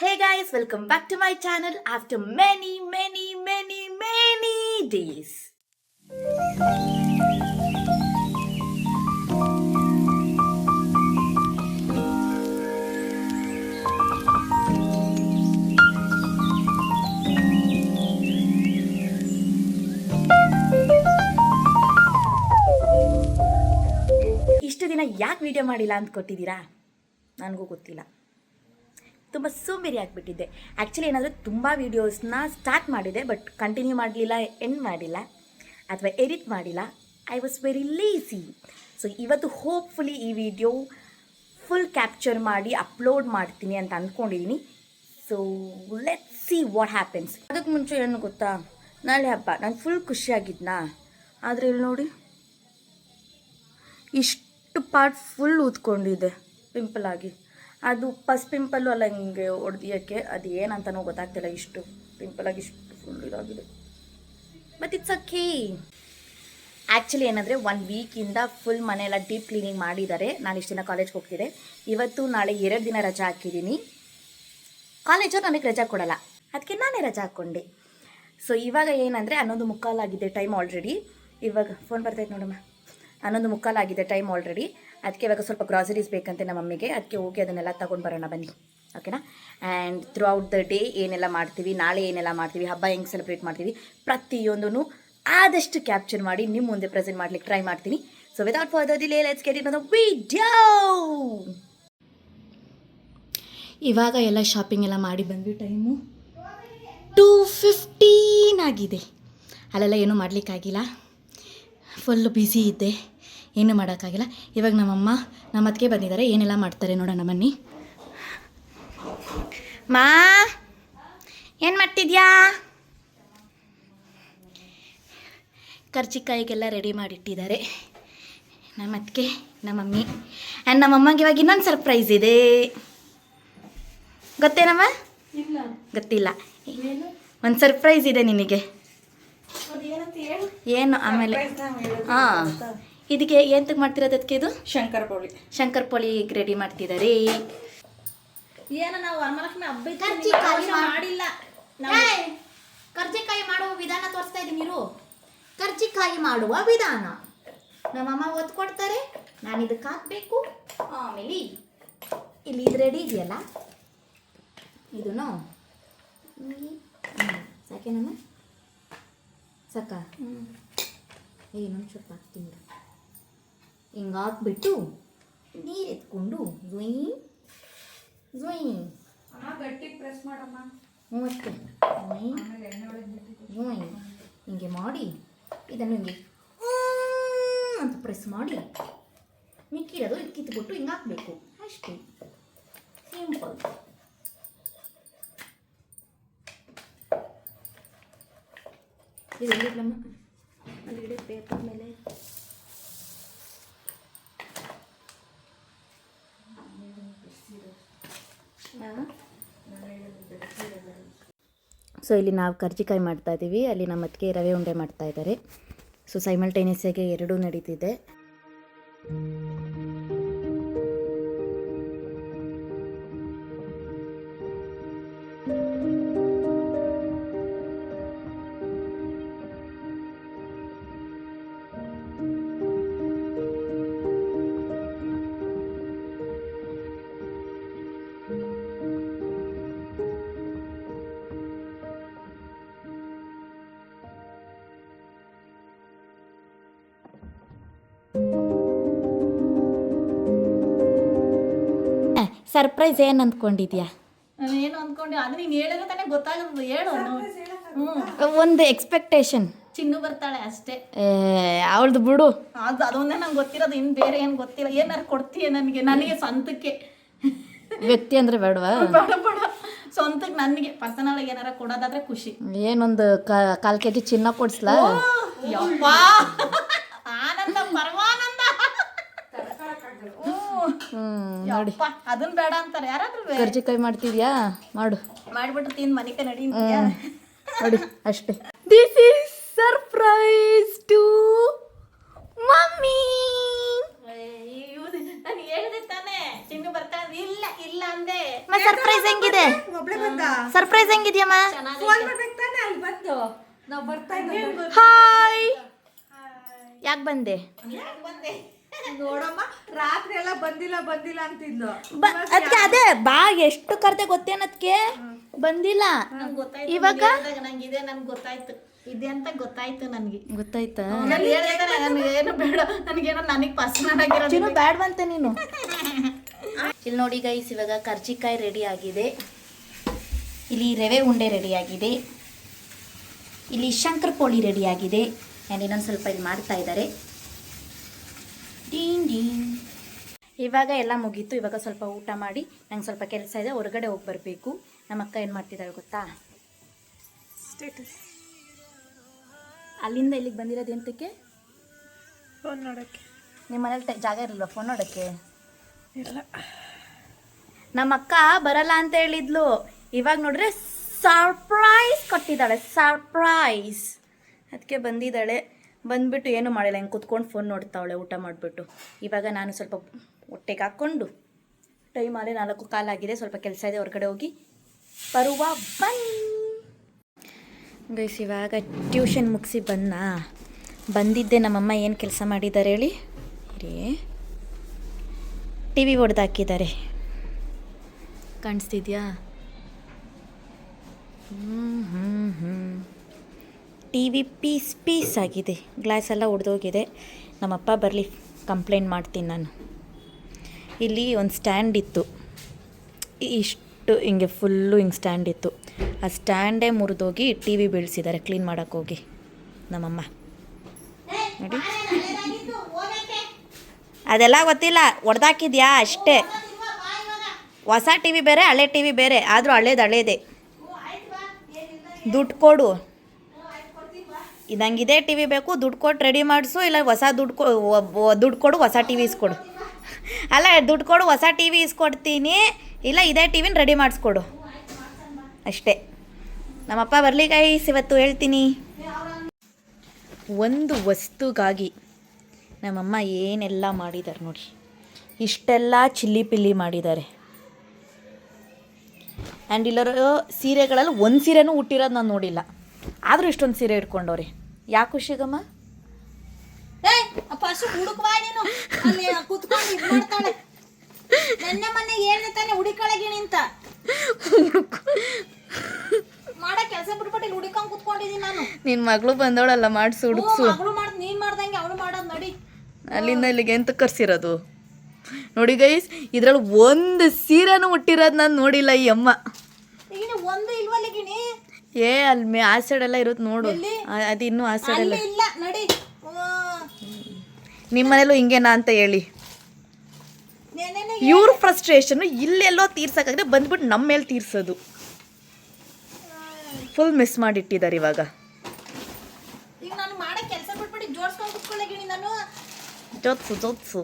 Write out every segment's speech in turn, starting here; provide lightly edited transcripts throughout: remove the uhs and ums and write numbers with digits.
Hey guys, welcome back to my channel after many days. ಇಷ್ಟು ದಿನ ಯಾಕೆ video ಮಾಡಿಲ್ಲ ಅಂತ ಕೊಟ್ಟಿದ್ದೀರಾ? ನನಗೂ ಗೊತ್ತಿಲ್ಲ. ತುಂಬ ಸೋಂಬೇರಿ ಆಗಿಬಿಟ್ಟಿದ್ದೆ. ಆ್ಯಕ್ಚುಲಿ ಏನಾದರೂ ತುಂಬ ವೀಡಿಯೋಸ್ನ ಸ್ಟಾರ್ಟ್ ಮಾಡಿದೆ, ಬಟ್ ಕಂಟಿನ್ಯೂ ಮಾಡಲಿಲ್ಲ, ಎಂಡ್ ಮಾಡಿಲ್ಲ ಅಥವಾ ಎಡಿಟ್ ಮಾಡಿಲ್ಲ. I was very lazy. So ಇವತ್ತು ಹೋಪ್ಫುಲಿ ಈ ವಿಡಿಯೋ ಫುಲ್ ಕ್ಯಾಪ್ಚರ್ ಮಾಡಿ ಅಪ್ಲೋಡ್ ಮಾಡ್ತೀನಿ ಅಂತ ಅಂದ್ಕೊಂಡಿದ್ದೀನಿ. So let's see what happens. ಅದಕ್ಕೆ ಮುಂಚೆ ಏನು ಗೊತ್ತಾ, ನಾಳೆ ಹಬ್ಬ. ನಾನು ಫುಲ್ ಖುಷಿಯಾಗಿದ್ನಾ, ಆದರೆ ಇಲ್ಲಿ ನೋಡಿ ಇಷ್ಟು ಪಾರ್ಟ್ ಫುಲ್ ಊದ್ಕೊಂಡಿದೆ ಪಿಂಪಲ್ ಆಗಿ. ಅದು ಫಸ್ಟ್ ಪಿಂಪಲ್ಲು ಅಲ್ಲ, ಹಿಂಗೆ ಹೊಡೆದಿಯೋಕ್ಕೆ ಅದು ಏನಂತನೂ ಗೊತ್ತಾಗ್ತಿಲ್ಲ. ಇಷ್ಟು ಪಿಂಪಲಾಗಿ ಇಷ್ಟು ಫುಲ್ ಇದಾಗಿದೆ, ಬಟ್ ಇಟ್ಸ್ ಓಕೆ. ಆ್ಯಕ್ಚುಲಿ ಏನಂದರೆ 1 ವೀಕಿಂದ ಫುಲ್ ಮನೆಯೆಲ್ಲ ಡೀಪ್ ಕ್ಲೀನಿಂಗ್ ಮಾಡಿದ್ದಾರೆ. ನಾನು ಇಷ್ಟು ದಿನ ಕಾಲೇಜ್ಗೆ ಹೋಗ್ತಿದ್ದೆ. ಇವತ್ತು ನಾಳೆ 2 ದಿನ ರಜಾ ಹಾಕಿದ್ದೀನಿ. ಕಾಲೇಜು ನನಗೆ ರಜಾ ಕೊಡಲ್ಲ, ಅದಕ್ಕೆ ನಾನೇ ರಜಾ ಹಾಕ್ಕೊಂಡೆ. ಸೊ ಇವಾಗ ಏನಂದರೆ 11:15 ಆಗಿದೆ ಟೈಮ್ ಆಲ್ರೆಡಿ. ಇವಾಗ ಫೋನ್ ಬರ್ತೈತೆ ನೋಡಮ್ಮ. 11:15 ಆಗಿದೆ ಟೈಮ್ ಆಲ್ರೆಡಿ. ಅದಕ್ಕೆ ಇವಾಗ ಸ್ವಲ್ಪ ಗ್ರಾಸರೀಸ್ ಬೇಕಂತೆ ನಮ್ಮ ಮಮ್ಮಿಗೆ. ಅದಕ್ಕೆ ಹೋಗಿ ಅದನ್ನೆಲ್ಲ ತೊಗೊಂಡು ಬರೋಣ ಬನ್ನಿ, ಓಕೆನಾ. And through out the day ಏನೆಲ್ಲ ಮಾಡ್ತೀವಿ, ನಾಳೆ ಏನೆಲ್ಲ ಮಾಡ್ತೀವಿ, ಹಬ್ಬ ಹೆಂಗೆ ಸೆಲೆಬ್ರೇಟ್ ಮಾಡ್ತೀವಿ, ಪ್ರತಿಯೊಂದೂ ಆದಷ್ಟು ಕ್ಯಾಪ್ಚರ್ ಮಾಡಿ ನಿಮ್ಮ ಮುಂದೆ ಪ್ರೆಸೆಂಟ್ ಮಾಡ್ಲಿಕ್ಕೆ ಟ್ರೈ ಮಾಡ್ತೀನಿ. So without further delay let's get in the video. ಇವಾಗ ಎಲ್ಲ ಶಾಪಿಂಗ್ ಎಲ್ಲ ಮಾಡಿ ಬಂದ್ವಿ. ಟೈಮು 2:15 ಆಗಿದೆ. ಅಲ್ಲೆಲ್ಲ ಏನೂ ಮಾಡಲಿಕ್ಕಾಗಿಲ್ಲ, ಫುಲ್ಲು ಬ್ಯುಸಿ ಇದ್ದೆ, ಏನೂ ಮಾಡೋಕ್ಕಾಗಿಲ್ಲ. ಇವಾಗ ನಮ್ಮ ಅತ್ತಿಗೆ ಬಂದಿದ್ದಾರೆ, ಏನೆಲ್ಲ ಮಾಡ್ತಾರೆ ನೋಡೋಣ ಬನ್ನಿ. ಮಾ ಏನು ಮಾಡ್ತಿದ್ಯಾ? ಕರ್ಜಿಕಾಯಿಗೆಲ್ಲ ರೆಡಿ ಮಾಡಿಟ್ಟಿದ್ದಾರೆ ನಮ್ಮ ಅತ್ತಿಗೆ, ನಮ್ಮ ಮಮ್ಮಿ. ಆ್ಯಂಡ್ ನಮ್ಮ ಅಮ್ಮಗೆ ಇವಾಗ ಇನ್ನೊಂದು ಸರ್ಪ್ರೈಸ್ ಇದೆ. ಗೊತ್ತೇನಮ್ಮ? ಗೊತ್ತಿಲ್ಲ. ಒಂದು ಸರ್ಪ್ರೈಸ್ ಇದೆ ನಿನಗೆ. ಏನು ಆಮೇಲೆ? ಹಾಂ, ಇದಕ್ಕೆ ಎಂತಕ್ಕೆ ಮಾಡ್ತಿರೋದು? ಅದಕ್ಕೆ ಇದು ಶಂಕರ್ ಪೋಳಿ ರೆಡಿ ಮಾಡ್ತಿದ್ದಾರೆ. ಏನು ನಾವು ವರಮಹಾಲಕ್ಷ್ಮಿ ಹಬ್ಬ ಮಾಡಿಲ್ಲ. ಕರ್ಜಿಕಾಯಿ ಮಾಡುವ ವಿಧಾನ ತೋರಿಸ್ತಾ ಇದ್ದೀನಿ. ನೀವು ಕರ್ಜಿಕಾಯಿ ಮಾಡುವ ವಿಧಾನ ನಮ್ಮಮ್ಮ ಒತ್ಕೊಡ್ತಾರೆ, ನಾನು ಇದಕ್ಕೆ ಹಾಕಬೇಕು. ಆಮೇಲೆ ಇಲ್ಲಿ ಇದು ರೆಡಿ ಇದೆಯಲ್ಲ, ಇದನ್ನು ಸಾಕೇನಮ್ಮ? ಸಾಕ? ಇನ್ನೊಂದು ಸ್ವಲ್ಪ ಹಾಕ್ತೀನಿ. ಹಿಂಗೆ ಹಾಕ್ಬಿಟ್ಟು ನೀರು ಎತ್ಕೊಂಡು ಝೊಯ್ ಗಟ್ಟಿ ಪ್ರೆಸ್ ಮಾಡಮ್ಮ. ಅಷ್ಟೇ. ಹಿಂಗೆ ಮಾಡಿ ಇದನ್ನು ಹಿಂಗೆ ಅಂತ ಪ್ರೆಸ್ ಮಾಡಿ ಮಿಕ್ಕಿರೋದು ಇದು ಕಿತ್ಬಿಟ್ಟು ಹಿಂಗೆ ಹಾಕಬೇಕು. ಅಷ್ಟೇ, ಸಿಂಪಲ್. ಇದು ಎಲ್ಲಿಡ್ಲಮ್ಮ? ಅಲ್ಲಿ ಪೇಪರ್ ಮೇಲೆ. ಸೊ ಇಲ್ಲಿ ನಾವು ಕರ್ಜಿಕಾಯಿ ಮಾಡ್ತಾಯಿದ್ದೀವಿ, ಅಲ್ಲಿ ನಮ್ಮ ಅತ್ತಿಗೆ ರವೆ ಉಂಡೆ ಮಾಡ್ತಾಯಿದ್ದಾರೆ. ಸೊ ಸೈಮಲ್ಟೇನಿಯಸ್ಸಾಗಿ ಎರಡೂ ನಡೀತಿದೆ. ಸರ್ಪ್ರೈಸ್ ಏನು ಅಂದ್ಕೊಂಡಿದ್ಯಾ? ನಾನು ಏನು ಅಂದ್ಕೊಂಡೆ, ಅದು ನೀನು ಹೇಳಿದ್ರೆ ತಾನೇ ಗೊತ್ತಾಗೋದು. ಹೇಳು. ಒಂದು ಎಕ್ಸ್ಪೆಕ್ಟೇಷನ್. ಚಿನ್ನು ಬರ್ತಾಳೆ ಅಷ್ಟೇ, ಅವಳದು ಬಿಡು. ಅದೊಂದೇ ನಂಗೆ ಗೊತ್ತಿರೋದು, ಇನ್ನು ಬೇರೆ ಏನು ಗೊತ್ತಿಲ್ಲ. ಏನಾರು ಕೊಡ್ತೀಯ ನನಗೆ ಸ್ವಂತಕ್ಕೆ? ವ್ಯಕ್ತಿ ಅಂದರೆ ಬೇಡವಾ? ಬೇಡ, ಸ್ವಂತಕ್ಕೆ ನನಗೆ ಪರ್ಸನಲ್ ಆಗಿ ಏನಾರ ಕೊಡೋದಾದ್ರೆ ಖುಷಿ. ಏನೊಂದು 1/4 kg ಚಿನ್ನ ಕೊಡಿಸ್ಲಾ? ಆನಂದ ಪರಮಾನಂದ. ನೋಡಿ, ಅದನ್ನ ಬೇಡ ಅಂತಾರೆ ಯಾರಾದ್ರೂ. ಕರ್ಜಿಕಾಯಿ ಮಾಡ್ತಿದ್ಯಾ? ಮಾಡು. ಮಾಡಿಬಿಟ್ಟು ತಿಂದು ಮನಿಕೆ ನಡಿ ನೋಡಿ ಅಷ್ಟೇ. This is surprise to mummy. ನಾನು ಹೇಳಿದೆ ತಾನೇ ಚಿನ್ನು ಬರ್ತಾ ಇಲ್ಲ ಅಂದೆ. ಸರ್ಪ್ರೈಸ್ ಹೆಂಗಿದೆ? ಸರ್ಪ್ರೈಸ್ ಹೆಂಗಿದ್ಯಮ್ಮ? ಹಾಯ್. ಯಾಕೆ ಬಂದೆ? ನೋಡಮ್ಮ ರಾತ್ರಿ ಎಲ್ಲ ಬಂದಿಲ್ಲ ಅಂತಿದ್ಲು. ಅದಕ್ಕೆ ಅದೇ ಬಾ ಎಷ್ಟು ಕರ್ದೆ ಗೊತ್ತೇನದ್ಕೆ ಬಂದಿಲ್ಲ. ಇವಾಗ ನಂಗಿದೆ ನನ್ಗೆ ಗೊತ್ತಾಯ್ತು ಇದೆ ಅಂತ ಗೊತ್ತಾಯ್ತು ನನಗೆ. ಗೊತ್ತಾಯ್ತಾ? ಏನು ಬೇಡ ನನಗೇನೋ ನನಗೆ ಪರ್ಸನಲ್ ಆಗಿರೋದು ಬ್ಯಾಡ್ವಂತೆ ನೀನು. ಇಲ್ಲಿ ನೋಡಿ ಗೈಸ್, ಇವಾಗ ಕರ್ಜಿಕಾಯಿ ರೆಡಿ ಆಗಿದೆ, ಇಲ್ಲಿ ರವೆ ಉಂಡೆ ರೆಡಿ ಆಗಿದೆ, ಇಲ್ಲಿ ಶಂಕರ ಪೋಳಿ ರೆಡಿ ಆಗಿದೆ, ಆ್ಯಂಡ್ ಇನ್ನೊಂದು ಸ್ವಲ್ಪ ಇಲ್ಲಿ ಮಾಡ್ತಾ ಇದ್ದಾರೆ. Dean dean. ಇವಾಗ ಎಲ್ಲ ಮುಗೀತು. ಇವಾಗ ಸ್ವಲ್ಪ ಊಟ ಮಾಡಿ ನಂಗೆ ಸ್ವಲ್ಪ ಕೆಲಸ ಇದೆ, ಹೊರಗಡೆ ಹೋಗಿ ಬರಬೇಕು. ನಮ್ಮ ಅಕ್ಕ ಏನು ಮಾಡ್ತಿದ್ದಾಳೆ ಗೊತ್ತಾ? ಅಲ್ಲಿಂದ ಇಲ್ಲಿಗೆ ಬಂದಿರೋದು ಎಂತಕ್ಕೆ? ಫೋನ್ ನೋಡೋಕ್ಕೆ. ನಿಮ್ಮ ಮನೇಲಿ ಜಾಗ ಇರಲ್ವಾ ಫೋನ್ ನೋಡೋಕ್ಕೆ? ಇಲ್ಲ. ನಮ್ಮ ಅಕ್ಕ ಬರಲ್ಲ ಅಂತ ಹೇಳಿದ್ಲು, ಇವಾಗ ನೋಡ್ರೆ ಸರ್ಪ್ರೈಸ್ ಕೊಟ್ಟಿದ್ದಾಳೆ, ಸರ್ಪ್ರೈಸ್. ಅದಕ್ಕೆ ಬಂದಿದ್ದಾಳೆ. ಬಂದುಬಿಟ್ಟು ಏನು ಮಾಡಿಲ್ಲ, ಹಿಂಗೆ ಕುತ್ಕೊಂಡು ಫೋನ್ ನೋಡ್ತಾವಳೆ ಊಟ ಮಾಡಿಬಿಟ್ಟು. ಇವಾಗ ನಾನು ಸ್ವಲ್ಪ ಹೊಟ್ಟೆಗೆ ಹಾಕ್ಕೊಂಡು, ಟೈಮ್ ಆದರೆ 4:15 ಆಗಿದೆ, ಸ್ವಲ್ಪ ಕೆಲಸ ಇದೆ, ಹೊರಗಡೆ ಹೋಗಿ ಬರುವ ಬನ್ನಿ ಗೈಸ್. ಇವಾಗ ಟ್ಯೂಷನ್ ಮುಗಿಸಿ ಬಂದಿದ್ದೆ. ನಮ್ಮಮ್ಮ ಏನು ಕೆಲಸ ಮಾಡಿದ್ದಾರೆ ಹೇಳಿ? ಟಿ ವಿ ಹೊಡೆದಾಕಿದ್ದಾರೆ, ಕಾಣಿಸ್ತಿದ್ಯಾ? ಟಿ ವಿ ಪೀಸ್ ಆಗಿದೆ, ಗ್ಲಾಸ್ ಎಲ್ಲ ಒಡೆದೋಗಿದೆ. ನಮ್ಮಪ್ಪ ಬರಲಿ, ಕಂಪ್ಲೇಂಟ್ ಮಾಡ್ತೀನಿ ನಾನು. ಇಲ್ಲಿ ಒಂದು ಸ್ಟ್ಯಾಂಡ್ ಇತ್ತು, ಇಷ್ಟು ಹಿಂಗೆ ಫುಲ್ಲು ಹಿಂಗೆ ಸ್ಟ್ಯಾಂಡ್ ಇತ್ತು, ಆ ಸ್ಟ್ಯಾಂಡೇ ಮುರಿದೋಗಿ ಟಿ ವಿ ಬೀಳಿಸಿದ್ದಾರೆ ಕ್ಲೀನ್ ಮಾಡೋಕ್ಕೋಗಿ ನಮ್ಮಮ್ಮ. ನೋಡಿ, ಅದೆಲ್ಲ ಗೊತ್ತಿಲ್ಲ, ಹೊಡೆದಾಕಿದ್ಯಾ ಅಷ್ಟೇ. ಹೊಸ ಟಿ ವಿ ಬೇರೆ, ಹಳೆ ಟಿ ವಿ ಬೇರೆ, ಆದರೂ ಹಳೇದೇ. ದುಡ್ಡು ಕೊಡು, ಇದಂಗಿದೆ ಟಿ ವಿ ಬೇಕು, ದುಡ್ಡು ಕೊಟ್ಟು ರೆಡಿ ಮಾಡಿಸು, ಇಲ್ಲ ಹೊಸ ದುಡ್ಡು ಕೊಡು, ಹೊಸ ಟಿ ವಿ ಇಸ್ಕೊಡು. ಅಲ್ಲ, ದುಡ್ಡು ಕೊಡು, ಹೊಸ ಟಿ ವಿ ಇಸ್ಕೊಡ್ತೀನಿ, ಇಲ್ಲ ಇದೇ ಟಿ ವಿನ ರೆಡಿ ಮಾಡಿಸ್ಕೊಡು ಅಷ್ಟೇ. ನಮ್ಮಪ್ಪ ಬರಲಿ ಗೈಸ್, ಇವತ್ತು ಹೇಳ್ತೀನಿ. ಒಂದು ವಸ್ತುಗಾಗಿ ನಮ್ಮಮ್ಮ ಏನೆಲ್ಲ ಮಾಡಿದ್ದಾರೆ ನೋಡಿ. ಇಷ್ಟೆಲ್ಲ ಚಿಲ್ಲಿ ಪಿಲ್ಲಿ ಮಾಡಿದ್ದಾರೆ. ಆ್ಯಂಡ್ ಇಲ್ಲರ ಸೀರೆಗಳಲ್ಲಿ ಒಂದು ಸೀರೆನೂ ಹುಟ್ಟಿರೋದು ನಾನು ನೋಡಿಲ್ಲ, ಆದರೂ ಇಷ್ಟೊಂದು ಸೀರೆ ಇಟ್ಕೊಂಡವ್ರೆ. ಯಾಕೆ ಖುಷಿಗಮ್ಮ? ಹುಡುಕ್ವಾ ನೀನು ಅಲ್ಲಿ ಕುತ್ಕೊಂಡು ಇದು ಮಾಡ್ತಾಳೆ. ಮೊನ್ನೆ ಹೇಳ್ದೆ ತಾನೆ ಹುಡುಕಳಗಿಣಿ ಅಂತ ಮಾಡೋ ಕೆಲಸ ಬಿಟ್ಬಿಟ್ಟು ಹುಡುಕೊಂಡ್ ಕುತ್ಕೊಂಡಿದ್ದೀನಿ ನಾನು. ನಿನ್ನ ಮಗಳು ಬಂದವಳಲ್ಲ, ಮಾಡಿಸು ಹುಡುಕ್ಸು. ಮಗಳು ಮಾಡ್ದು ನೀನು ಮಾಡ್ದಂಗೆ ಅವಳು ಮಾಡೋದು ನಡಿ. ಅಲ್ಲಿಂದ ಇಲ್ಲಿಗೆ ಎಂತ ಕರ್ಸಿರೋದು ನೋಡಿ ಗೈಸ್. ಇದ್ರಲ್ಲಿ ಒಂದು ಸೀರೆನೂ ಹುಟ್ಟಿರೋದು ನಾನು ನೋಡಿಲ್ಲ ಈ ಅಮ್ಮ. ಈಗ ಒಂದು ಇಲ್ವಲ್ಲ ಗಿಣಿ? ಅಲ್ಲಿ ಆ ಸೈಡೆಲ್ಲ ಇರೋದು ನೋಡು, ಅದು ಇನ್ನೂ ಆ ಸೈಡೆಲ್ಲ ಇಲ್ಲ ನಡಿ. ನಿಮ್ಮ ಮನೇಲೂ ಹಿಂಗೇನಾ ಅಂತ ಹೇಳಿ. ಇವ್ರ ಫ್ರಸ್ಟ್ರೇಷನ್ ಇಲ್ಲೆಲ್ಲೋ ತೀರ್ಸಕ್ಕಾಗದೆ ಬಂದ್ಬಿಟ್ಟು ನಮ್ಮ ಮೇಲೆ ತೀರ್ಸೋದು. ಫುಲ್ ಮಿಸ್ ಮಾಡಿಟ್ಟಿದ್ದಾರೆ ಇವಾಗ. ಈಗ ನಾನು ಮಾಡೋ ಕೆಲಸ ಬಿಟ್ಬಿಟ್ಟು ಜೋಡಿಸ್ಕೊಂಡು ಕುತ್ಕೊಳ್ಳೆ ಗಿಣಿ ನಾನು. ಜೋತ್ಸು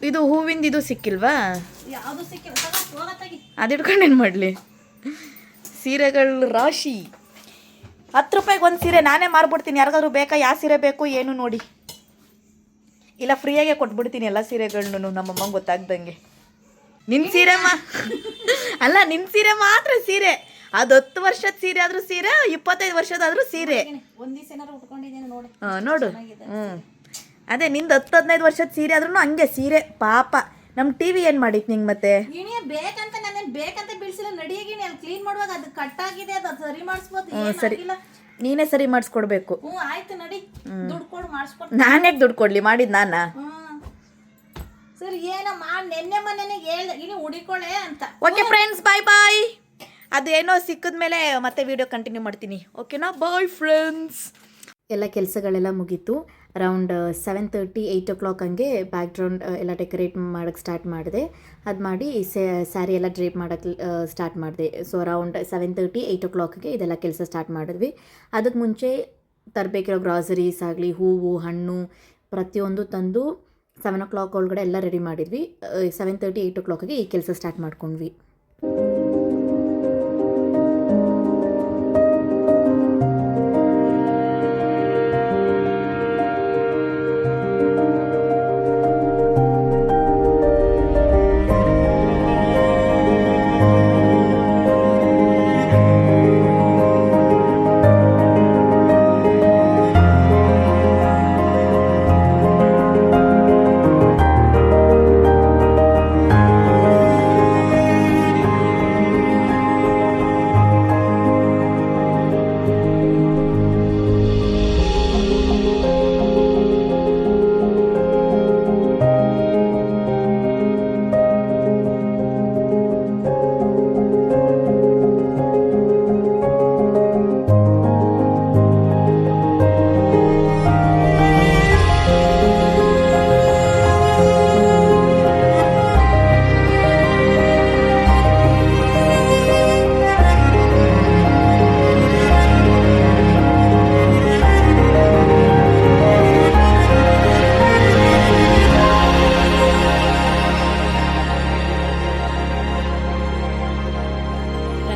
ಇದು ಹೂವಿಂದ ಇದು ಸಿಕ್ಕಿಲ್ವಾ? ಯಾವುದು ಸಿಕ್ಕಿಲ್ಲ, ಹೋಗತ್ತಾಗಿ ಅದು ಇಟ್ಕೊಂಡು ಏನು ಮಾಡಲಿ? ಸೀರೆಗಳ ರಾಶಿ. 10 ರೂಪಾಯಿಗೆ ಒಂದು ಸೀರೆ ನಾನೇ ಮಾರ್ಬಿಡ್ತೀನಿ. ಯಾರಿಗಾದ್ರೂ ಬೇಕಾ? ಯಾವ ಸೀರೆ ಬೇಕು ಏನು ನೋಡಿ, ಇಲ್ಲ ಫ್ರೀಯಾಗೆ ಕೊಟ್ಬಿಡ್ತೀನಿ ಎಲ್ಲ ಸೀರೆಗಳನ್ನೂ ನಮ್ಮಮ್ಮಂಗೆ ಗೊತ್ತಾಗ್ದಂಗೆ. ನಿನ್ನ ಸೀರೆ ಅಲ್ಲ, ನಿನ್ನ ಸೀರೆ ಮಾತ್ರ ಸೀರೆ. ಅದು 10 ವರ್ಷದ ಸೀರೆ ಆದರೂ ಸೀರೆ, 25 ವರ್ಷದಾದರೂ ಸೀರೆ. ಒಂದು ದಿವಸ ಏನಾರು ಉಟ್ಕೊಂಡಿದ್ದೀನಿ ನೋಡಿ. ನೋಡು. ಅದೇ ನಿಂದು 10-15 ವರ್ಷದ ಸೀರೆ ಆದ್ರೂ ಹಂಗೆ ಸೀರೆ. ಪಾಪ ನಮ್ಮ ಟಿ ವಿ ಏನು ಮಾಡಿತ್ತು ನಿಂಗೆ ಮತ್ತೆ? ಗಿಣಿಯ ಬೇಕಂತ ನಾನೇನು ಬೇಕಂತ ಬೀಳ್ಸಿಲ್ಲ. ನಡಿಯ ಗಿಣಿ ಅಲ್ಲಿ ಕ್ಲೀನ್ ಮಾಡುವಾಗ ಅದು ಕಟ್ಟಾಗಿದೆ, ಅದು ಸರಿ ಮಾಡಿಸ್ಬೋದು. ಸರಿ, ನೀನೇ ಸರಿ ಮಾಡಿಸ್ಕೊಡ್ಬೇಕು. ಆಯ್ತು ನಡಿ, ದುಡ್ಡು ಕೊಡು ಮಾಡಿಸ್ಕೊಡ್. ನಾನೇ ದುಡ್ಡು ಕೊಡ್ಲಿ? ಮಾಡಿದ್ ನಾನಾ? ಸರಿ, ಏನೋ ಮಾಡಿ ನೆನ್ನೆ ಮೊನ್ನೆ ಹೇಳ್ದೆ ಗಿಣಿ ಹುಡಿಕೊಳ್ಳೆ ಅಂತ. Okay friends, bye. ಅದು ಏನೋ ಸಿಕ್ಕಿದ್ಮೇಲೆ ಮತ್ತೆ ವಿಡಿಯೋ ಕಂಟಿನ್ಯೂ ಮಾಡ್ತೀನಿ. ಓಕೆನಾ? Bye friends. ಎಲ್ಲ ಕೆಲಸಗಳೆಲ್ಲ ಮುಗೀತು. ಅರೌಂಡ್ 7:30 8 o'clock ಹಂಗೆ ಬ್ಯಾಕ್ಗ್ರೌಂಡ್ ಎಲ್ಲ ಡೆಕೋರೇಟ್ ಮಾಡೋಕ್ಕೆ ಸ್ಟಾರ್ಟ್ ಮಾಡಿದೆ. ಅದು ಮಾಡಿ ಸ್ಯಾರಿ ಎಲ್ಲ ಡ್ರೇಪ್ ಮಾಡೋಕ್ಕೆ ಸ್ಟಾರ್ಟ್ ಮಾಡಿದೆ. ಸೊ ಅರೌಂಡ್ 7:30 8 o'clockಗೆ ಇದೆಲ್ಲ ಕೆಲಸ ಸ್ಟಾರ್ಟ್ ಮಾಡಿದ್ವಿ. ಅದಕ್ಕೆ ಮುಂಚೆ ತರಬೇಕಿರೋ ಗ್ರಾಸರೀಸ್ ಆಗಲಿ, ಹೂವು, ಹಣ್ಣು ಪ್ರತಿಯೊಂದು ತಂದು 7 o'clock ಒಳಗಡೆ ಎಲ್ಲ ರೆಡಿ ಮಾಡಿದ್ವಿ. 7:30 8 o'clockಗೆ ಈ ಕೆಲಸ ಸ್ಟಾರ್ಟ್ ಮಾಡ್ಕೊಂಡ್ವಿ.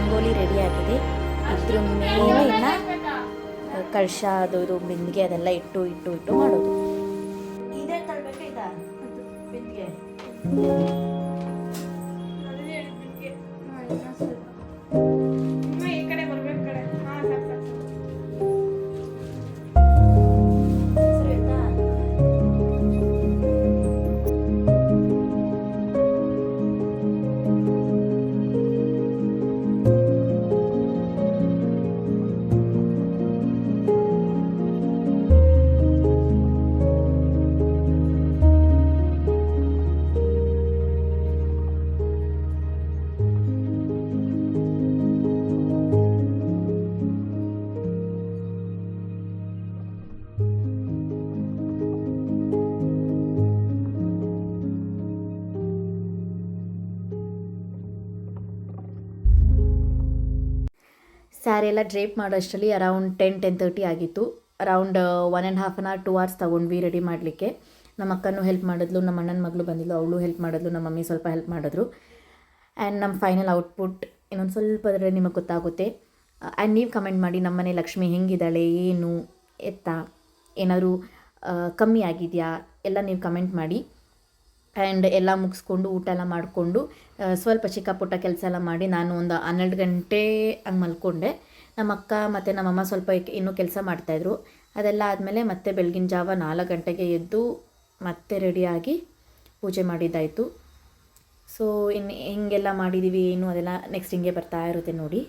ರಂಗೋಲಿ ರೆಡಿ ಆಗಿದೆ. ಇದ್ರ ಮೇಲೆ ಇನ್ನು ಕಳಶ ಅದು ಇದು ಬಿಂದಿಗೆ ಅದೆಲ್ಲ ಇಟ್ಟು ಮಾಡೋದು. ಇದೇ ತಳ್ಬೇಕಾ ಇದ ಬಿಂದಿಗೆ? ಈ ಕಡೆ ಬರ್ಬೇಕು ಕಡೆ. ಹಾಂ ಸಾಕು. ಸರಿ ಆಯ್ತಾ? ಸ್ಯಾರಿ ಎಲ್ಲ ಡ್ರೇಪ್ ಮಾಡೋಷ್ಟರಲ್ಲಿ ಅರೌಂಡ್ 10-10:30 ಆಗಿತ್ತು. ಅರೌಂಡ್ 1.5 hour 2 hours ತೊಗೊಂಡ್ವಿ ರೆಡಿ ಮಾಡಲಿಕ್ಕೆ. ನಮ್ಮ ಅಕ್ಕನೂ ಹೆಲ್ಪ್ ಮಾಡಿದ್ಲು, ನಮ್ಮ ಅಣ್ಣನ ಮಗಳು ಬಂದಿದ್ಲು, ಅವಳು ಹೆಲ್ಪ್ ಮಾಡಿದ್ಲು, ನಮ್ಮ ಮಮ್ಮಿ ಸ್ವಲ್ಪ ಹೆಲ್ಪ್ ಮಾಡಿದ್ರು. ಆ್ಯಂಡ್ ನಮ್ಮ ಫೈನಲ್ ಔಟ್ಪುಟ್ ಇನ್ನೊಂದು ಸ್ವಲ್ಪ ಅದರಲ್ಲಿ ನಿಮಗೆ ಗೊತ್ತಾಗುತ್ತೆ. ಆ್ಯಂಡ್ ನೀವು ಕಮೆಂಟ್ ಮಾಡಿ ನಮ್ಮ ಮನೆ ಲಕ್ಷ್ಮಿ ಹೆಂಗಿದ್ದಾಳೆ, ಏನು ಎತ್ತ, ಏನಾದರೂ ಕಮ್ಮಿ ಆಗಿದೆಯಾ ಎಲ್ಲ ನೀವು ಕಮೆಂಟ್ ಮಾಡಿ. ಆ್ಯಂಡ್ ಎಲ್ಲ ಮುಗಿಸ್ಕೊಂಡು ಊಟ ಎಲ್ಲ ಮಾಡಿಕೊಂಡು ಸ್ವಲ್ಪ ಚಿಕ್ಕ ಪುಟ್ಟ ಕೆಲಸ ಎಲ್ಲ ಮಾಡಿ ನಾನು ಒಂದು 12 ಗಂಟೆ ಹಂಗೆ ಮಲ್ಕೊಂಡೆ. ನಮ್ಮ ಅಕ್ಕ ಮತ್ತು ನಮ್ಮಮ್ಮ ಸ್ವಲ್ಪ ಇನ್ನೂ ಕೆಲಸ ಮಾಡ್ತಾಯಿದ್ರು. ಅದೆಲ್ಲ ಆದಮೇಲೆ ಮತ್ತೆ ಬೆಳಗಿನ ಜಾವ 4 ಗಂಟೆಗೆ ಎದ್ದು ಮತ್ತೆ ರೆಡಿಯಾಗಿ ಪೂಜೆ ಮಾಡಿದ್ದಾಯಿತು. ಸೊ ಇನ್ನು ಹಿಂಗೆಲ್ಲ ಮಾಡಿದ್ದೀವಿ ಏನು ಅದೆಲ್ಲ ನೆಕ್ಸ್ಟ್ ಹಿಂಗೆ ಬರ್ತಾ ಇರುತ್ತೆ ನೋಡಿ.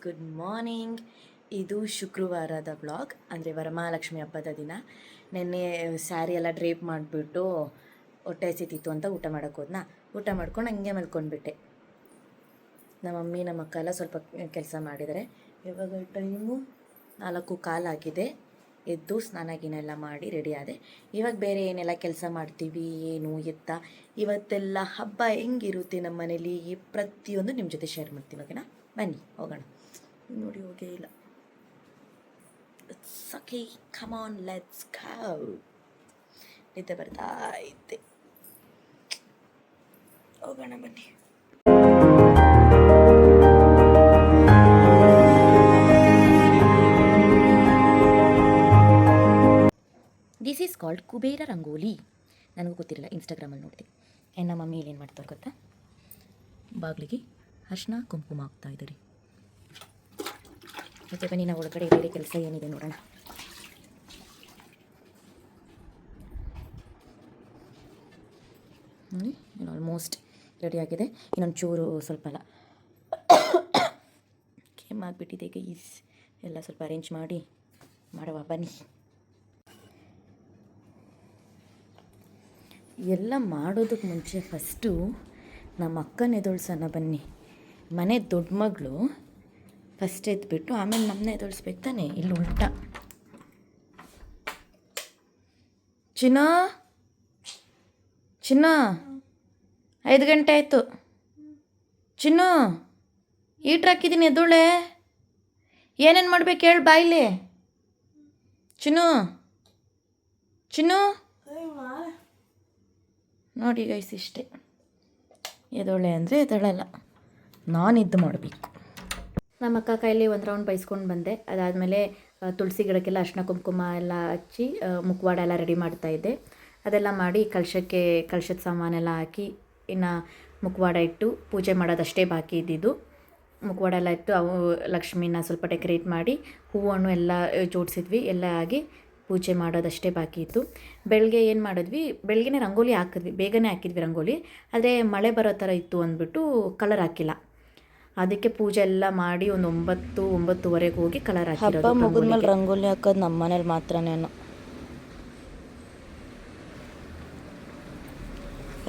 Good morning. ಇದು ಶುಕ್ರವಾರದ ವ್ಲಾಗ್, ಅಂದರೆ ವರಮಹಾಲಕ್ಷ್ಮಿ ಹಬ್ಬದ ದಿನ. ನೆನ್ನೆ ಸ್ಯಾರಿ ಎಲ್ಲ ಡ್ರೇಪ್ ಮಾಡಿಬಿಟ್ಟು ಹೊಟ್ಟೆ ಹಸಿತಿತ್ತು ಅಂತ ಊಟ ಮಾಡೋಕ್ಕೆ ಹೋದ್ನ. ಊಟ ಮಾಡ್ಕೊಂಡು ಹಂಗೆ ಮಲ್ಕೊಂಡ್ಬಿಟ್ಟೆ. ನಮ್ಮ ಮಮ್ಮಿ ನಮ್ಮ ಅಕ್ಕ ಎಲ್ಲ ಸ್ವಲ್ಪ ಕೆಲಸ ಮಾಡಿದ್ದಾರೆ. ಇವಾಗ ಟೈಮು 4:15 ಆಗಿದೆ. ಎದ್ದು ಸ್ನಾನ ಗಿನ ಎಲ್ಲ ಮಾಡಿ ರೆಡಿ ಆದೆ. ಇವಾಗ ಬೇರೆ ಏನೆಲ್ಲ ಕೆಲಸ ಮಾಡ್ತೀವಿ ಏನು ಎತ್ತ ಇವತ್ತೆಲ್ಲ ಹಬ್ಬ ಹೆಂಗಿರುತ್ತೆ ನಮ್ಮ ಮನೇಲಿ ಪ್ರತಿಯೊಂದು ನಿಮ್ಮ ಜೊತೆ ಶೇರ್ ಮಾಡ್ತೀನಿ. ಓಕೆನಾ? ಬನ್ನಿ ಹೋಗೋಣ. ನೋಡಿ ಹೋಗೇ ಇಲ್ಲ. Okay, come on, let's go. ನಿದ್ದೆ ಬರ್ತಾ ಇದ್ದೆ, ಹೋಗೋಣ ಬನ್ನಿ. This is called Kubera rangoli. ನನಗೂ ಗೊತ್ತಿರಲಿಲ್ಲ, ಇನ್ಸ್ಟಾಗ್ರಾಮಲ್ಲಿ ನೋಡಿದೆ. ನಮ್ಮ ಮಮ್ಮಿ ಏನು ಮಾಡ್ತಾರೆ ಗೊತ್ತಾ, ಬಾಗಿಲಿಗೆ ಅರ್ಶಿನ ಕುಂಕುಮ ಹಾಕ್ತಾ ಇದ್ದಾರೆ. ಮತ್ತು ಬನ್ನಿ ನಾವು ಒಳಗಡೆ ಬೇರೆ ಕೆಲಸ ಏನಿದೆ ನೋಡೋಣ. ಆಲ್ಮೋಸ್ಟ್ ರೆಡಿ ಆಗಿದೆ. ಇನ್ನೊಂದು ಚೂರು ಸ್ವಲ್ಪ ಅಲ್ಲ ಕೆಮ್ಮಾಗಿಬಿಟ್ಟಿದೆ ಗೈಸ್. ಎಲ್ಲ ಸ್ವಲ್ಪ ಅರೇಂಜ್ ಮಾಡಿ ಮಾಡುವ ಬನ್ನಿ. ಎಲ್ಲ ಮಾಡೋದಕ್ಕೆ ಮುಂಚೆ ಫಸ್ಟು ನಮ್ಮ ಅಕ್ಕನ ಎದೊಳ್ಸೋಣ ಬನ್ನಿ. ಮನೆ ದೊಡ್ಡ ಮಗಳು ಫಸ್ಟ್ ಎದ್ಬಿಟ್ಟು ಆಮೇಲೆ ನಮ್ಮನ್ನ ಎದೊಳಿಸ್ಬೇಕು ತಾನೆ. ಇಲ್ಲಿ ಉಲ್ಟಾ. ಚಿನ್ನ 5 ಗಂಟೆ ಆಯಿತು. ಚಿನ್ನು ಈಟ್ರ್ ಹಾಕಿದ್ದೀನಿ, ಎದ್ದೋಳೆ. ಏನೇನು ಮಾಡ್ಬೇಕು ಹೇಳಿ ಬಾಯಿಲಿ. ಚಿನ್ನು ನೋಡಿ ಗೈಸ್, ಇಷ್ಟೇ. ಎದೊಳೆ ಅಂದರೆ ಎದೊಳಲ್ಲ, ನಾನಿದ್ದು ಮಾಡಬೇಕು. ನಮ್ಮ ಅಕ್ಕ ಕೈಯಲ್ಲಿ ಒಂದು ರೌಂಡ್ ಬೈಸ್ಕೊಂಡು ಬಂದೆ. ಅದಾದಮೇಲೆ ತುಳಸಿ ಗಿಡಕ್ಕೆಲ್ಲ ಅರ್ಶಿನ ಕುಂಕುಮ ಎಲ್ಲ ಹಚ್ಚಿ ಮುಖವಾಡ ಎಲ್ಲ ರೆಡಿ ಮಾಡ್ತಾಯಿದ್ದೆ. ಅದೆಲ್ಲ ಮಾಡಿ ಕಳಶದ ಸಾಮಾನೆಲ್ಲ ಹಾಕಿ ಇನ್ನು ಮುಖವಾಡ ಇಟ್ಟು ಪೂಜೆ ಮಾಡೋದಷ್ಟೇ ಬಾಕಿ ಇದ್ದಿದ್ದು. ಮುಖವಾಡ ಎಲ್ಲ ಇಟ್ಟು ಅವು ಲಕ್ಷ್ಮಿನ ಸ್ವಲ್ಪ ಡೆಕೋರೇಟ್ ಮಾಡಿ ಹೂವು ಹಣ್ಣು ಎಲ್ಲ ಜೋಡಿಸಿದ್ವಿ. ಎಲ್ಲ ಆಗಿ ಪೂಜೆ ಮಾಡೋದಷ್ಟೇ ಬಾಕಿ ಇತ್ತು. ಬೆಳಗ್ಗೆ ಏನು ಮಾಡಿದ್ವಿ, ಬೆಳಗ್ಗೆನೇ ರಂಗೋಲಿ ಹಾಕಿದ್ವಿ, ಬೇಗನೆ ಹಾಕಿದ್ವಿ ರಂಗೋಲಿ. ಆದರೆ ಮಳೆ ಬರೋ ಥರ ಇತ್ತು ಅಂದ್ಬಿಟ್ಟು ಕಲರ್ ಹಾಕಿಲ್ಲ. ಅದಕ್ಕೆ ಪೂಜೆ ಎಲ್ಲ ಮಾಡಿ ಒಂದು 9-9:30 ಹೋಗಿ ಕಲರ್ ಹಾಕಿರೋದು. ಹಬ್ಬ ಮುಗಿದ್ಮೇಲೆ ರಂಗೋಲಿ ಹಾಕೋದು ನಮ್ಮ ಮನೇಲಿ ಮಾತ್ರನೇನು.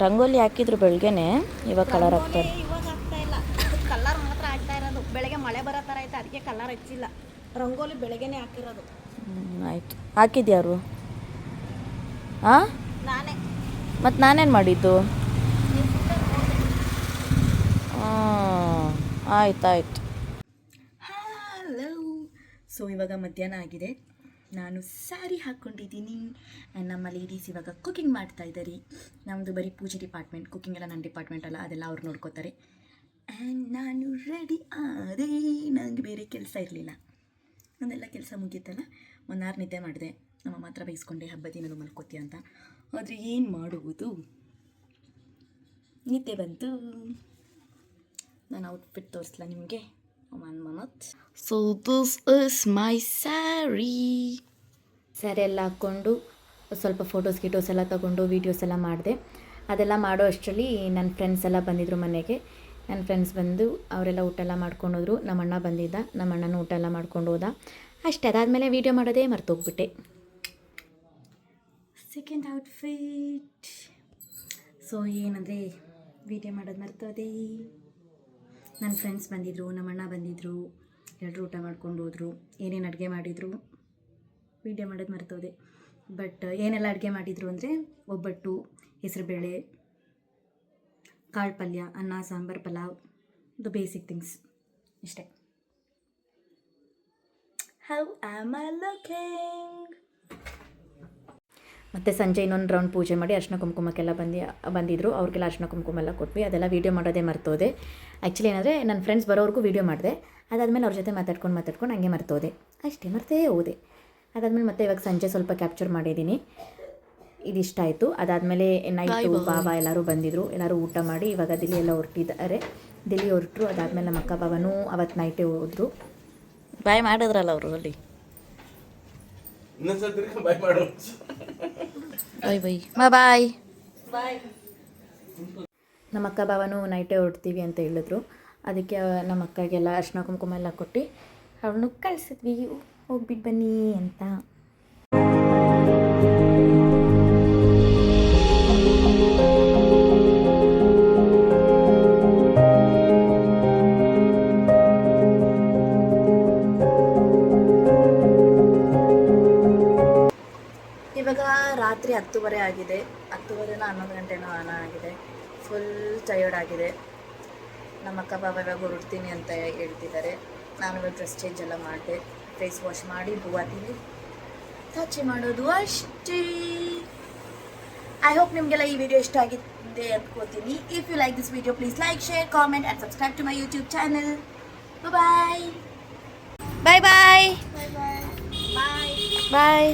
ರಂಗೋಲಿ ಹಾಕಿದ್ರು ಬೆಳಗ್ಗೆನೆ, ಇವಾಗ ಕಲರ್ ಹಾಕ್ತಾರೆ. ಇವಾಗ ಆಗ್ತಾ ಇಲ್ಲ, ಕಲರ್ ಮಾತ್ರ ಆಗ್ತಾ ಇರೋದು. ಬೆಳಗ್ಗೆ ಮಳೆ ಬರೋ ಥರ ಐತೆ, ಅದಕ್ಕೆ ಕಲರ್ ಹಚ್ಚಿಲ್ಲ. ರಂಗೋಲಿ ಬೆಳಗ್ಗೆನೆ ಹಾಕಿರೋದು. ಆಯಿತು. ಹಾಕಿದ್ಯಾರು? ಹಾಂ, ನಾನೇ. ಮತ್ತು ನಾನೇನು ಮಾಡಿದ್ದು? ಆಯ್ತಾಯ್ತು. ಹಲೋ. ಸೊ ಇವಾಗ ಮಧ್ಯಾಹ್ನ ಆಗಿದೆ. ನಾನು ಸ್ಯಾರಿ ಹಾಕ್ಕೊಂಡಿದ್ದೀನಿ. ಆ್ಯಂಡ್ ನಮ್ಮ ಲೇಡೀಸ್ ಇವಾಗ ಕುಕಿಂಗ್ ಮಾಡ್ತಾ ಇದ್ದಾರೆ. ನಮ್ಮದು ಬರೀ ಪೂಜೆ ಡಿಪಾರ್ಟ್ಮೆಂಟ್, ಕುಕಿಂಗ್ ಎಲ್ಲ ನನ್ನ ಡಿಪಾರ್ಟ್ಮೆಂಟ್ ಅಲ್ಲ, ಅದೆಲ್ಲ ಅವ್ರು ನೋಡ್ಕೋತಾರೆ. ಆ್ಯಂಡ್ ನಾನು ರೆಡಿ ಆದೆ. ನನಗೆ ಬೇರೆ ಕೆಲಸ ಇರಲಿಲ್ಲ, ನನ್ನೆಲ್ಲ ಕೆಲಸ ಮುಗೀತಲ್ಲ. 1 hour ನಿದ್ದೆ ಮಾಡಿದೆ. ನಮ್ಮ ಮಾತ್ರ ಬೈಸ್ಕೊಂಡೆ, ಹಬ್ಬದ ದಿನ ಮಲ್ಕೋತೀಯ ಅಂತ. ಆದರೆ ಏನು ಮಾಡುವುದು, ನಿದ್ದೆ ಬಂತು. ನಾನು ಔಟ್ಫಿಟ್ ತೋರಿಸ್ಲಾ ನಿಮಗೆ? 1 minute. So this is my sari. Sari ಎಲ್ಲ ಹಾಕ್ಕೊಂಡು ಸ್ವಲ್ಪ ಫೋಟೋಸ್ ಎಲ್ಲ ತೊಗೊಂಡು ವೀಡಿಯೋಸ್ ಎಲ್ಲ ಮಾಡಿದೆ. ಅದೆಲ್ಲ ಮಾಡೋ ಅಷ್ಟರಲ್ಲಿ ನನ್ನ ಫ್ರೆಂಡ್ಸ್ ಎಲ್ಲ ಬಂದಿದ್ದರು ಮನೆಗೆ. ನನ್ನ ಫ್ರೆಂಡ್ಸ್ ಬಂದು ಅವರೆಲ್ಲ ಊಟ ಎಲ್ಲ ಮಾಡ್ಕೊಂಡು ಹೋದರು. ನಮ್ಮ ಅಣ್ಣ ಬಂದಿದ್ದ, ನಮ್ಮ ಅಣ್ಣನೂ ಊಟ ಎಲ್ಲ ಮಾಡ್ಕೊಂಡು ಹೋದ. ಅಷ್ಟೇ, ಅದಾದಮೇಲೆ ವೀಡಿಯೋ ಮಾಡೋದೇ ಮರ್ತೋಗ್ಬಿಟ್ಟೆ. Second outfit. ಸೊ ಏನಂದರೆ ವೀಡಿಯೋ ಮಾಡೋದು ಮರ್ತೋದೆ. ನನ್ನ ಫ್ರೆಂಡ್ಸ್ ಬಂದಿದ್ದರು, ನಮ್ಮ ಅಣ್ಣ ಬಂದಿದ್ದರು, ಎಲ್ಲರೂ ಊಟ ಮಾಡ್ಕೊಂಡು ಹೋದರು. ಏನೇನು ಅಡುಗೆ ಮಾಡಿದರು ವೀಡಿಯೋ ಮಾಡೋದು ಮರ್ತೋದೆ. ಬಟ್ ಏನೆಲ್ಲ ಅಡುಗೆ ಮಾಡಿದರು ಅಂದರೆ ಒಬ್ಬಟ್ಟು, ಹೆಸರುಬೇಳೆ, ಕಾಳು ಪಲ್ಯ, ಅನ್ನ, sambar, pulao, the basic things ಇಷ್ಟೇ. How am I looking? ಮತ್ತು ಸಂಜೆ ಇನ್ನೊಂದು ರೌಂಡ್ ಪೂಜೆ ಮಾಡಿ ಅರ್ಶಿನ ಕುಂಕುಮಕ್ಕೆಲ್ಲ ಬಂದಿದ್ದರು. ಅವ್ರಿಗೆಲ್ಲ ಅರ್ಶಿನ ಕುಂಕುಮ ಎಲ್ಲ ಕೊಟ್ವಿ. ಅದೆಲ್ಲ ವೀಡಿಯೋ ಮಾಡೋದೇ ಮರ್ತೋದೆ. ಆ್ಯಕ್ಚುಲಿ ಏನಂದರೆ ನನ್ನ ಫ್ರೆಂಡ್ಸ್ ಬರೋವರೆಗೂ ವೀಡಿಯೋ ಮಾಡಿದೆ. ಅದಾದಮೇಲೆ ಅವ್ರ ಜೊತೆ ಮಾತಾಡ್ಕೊಂಡು ಹಂಗೆ ಮರ್ತೋದೆ. ಅಷ್ಟೇ, ಮರ್ತೇ ಹೋದೆ. ಅದಾದಮೇಲೆ ಮತ್ತೆ ಇವಾಗ ಸಂಜೆ ಸ್ವಲ್ಪ ಕ್ಯಾಪ್ಚರ್ ಮಾಡಿದ್ದೀನಿ. ಇದಿಷ್ಟ ಆಯಿತು. ಅದಾದಮೇಲೆ ನೈಟು ಬಾಬಾ ಎಲ್ಲರೂ ಬಂದಿದ್ದರು. ಎಲ್ಲರೂ ಊಟ ಮಾಡಿ ಇವಾಗ ದಿಲ್ಲಿ ಎಲ್ಲ ಹೊರಟಿದ್ದಾರೆ. ದಿಲ್ಲಿ ಹೊರಟರು. ಅದಾದಮೇಲೆ ನಮ್ಮ ಅಕ್ಕ ಬಾವನೂ ಅವತ್ತು ನೈಟೇ ಹೋದರು. ಬಾಯ್ ಮಾಡಿದ್ರಲ್ಲ ಅವರು ಅಲ್ಲಿ. ಬಾಯ್ ಬಾಯ್ ಬಾಯ್. ನಮ್ಮ ಅಕ್ಕ ಬಾವನು ನೈಟೇ ಹೊರಡ್ತೀವಿ ಅಂತ ಹೇಳಿದ್ರು. ಅದಕ್ಕೆ ನಮ್ಮ ಅಕ್ಕಗೆಲ್ಲ ಅರ್ಶಿನ ಕುಂಕುಮ ಎಲ್ಲ ಕೊಟ್ಟು ಅವಳನ್ನು ಕಳಿಸಿದ್ವಿ, ಹೋಗ್ಬಿಟ್ಟು ಬನ್ನಿ ಅಂತ. ಇವಾಗ ರಾತ್ರಿ 10:30 ಆಗಿದೆ. 10:30 11 ಗಂಟೆನೋ ಆಗಿದೆ. ಫುಲ್ ಟಯರ್ಡ್ ಆಗಿದೆ. ನಮ್ಮ ಅಕ್ಕ ಬಾಬಾ ಇವಾಗ ಹೊರಡ್ತೀನಿ ಅಂತ ಹೇಳ್ತಿದ್ದಾರೆ. ನಾನು ಇವಾಗ ಡ್ರೆಸ್ ಚೇಂಜ್ ಎಲ್ಲ ಮಾಡಿದೆ, ಫೇಸ್ ವಾಶ್ ಮಾಡಿ ಹೂವಾತೀನಿ, ತಾಚೆ ಮಾಡೋದು ಅಷ್ಟೇ. ಐ ಹೋಪ್ ನಿಮಗೆಲ್ಲ ಈ ವಿಡಿಯೋ ಇಷ್ಟ ಆಗಿದೆ ಅಂದ್ಕೋತೀನಿ. If you like this video please like, share, comment and subscribe to my YouTube channel. Bye bye bye bye bye bye.